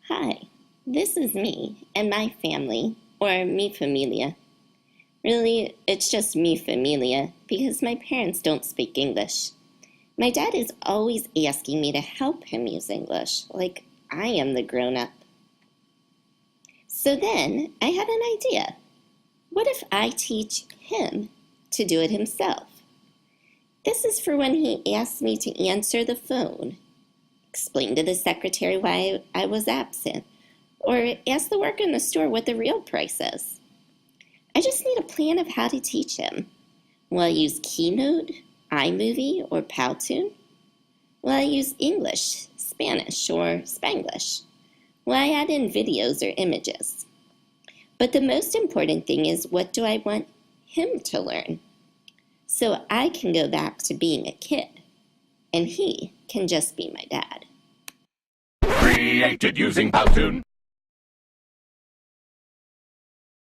Hi, this is me and my family, or mi familia. Really, it's just mi familia because my parents don't speak English. My dad is always asking me to help him use English, like I am the grown up. So then I had an idea. What if I teach him to do it himself? This is for when he asks me to answer the phone, explain to the secretary why I was absent, or ask the worker in the store what the real price is. I just need a plan of how to teach him. Will I use Keynote, iMovie, or Powtoon? Will I use English, Spanish, or Spanglish? Will I add in videos or images? But the most important thing is, what do I want him to learn? So I can go back to being a kid, and he can just be my dad. Created using Powtoon.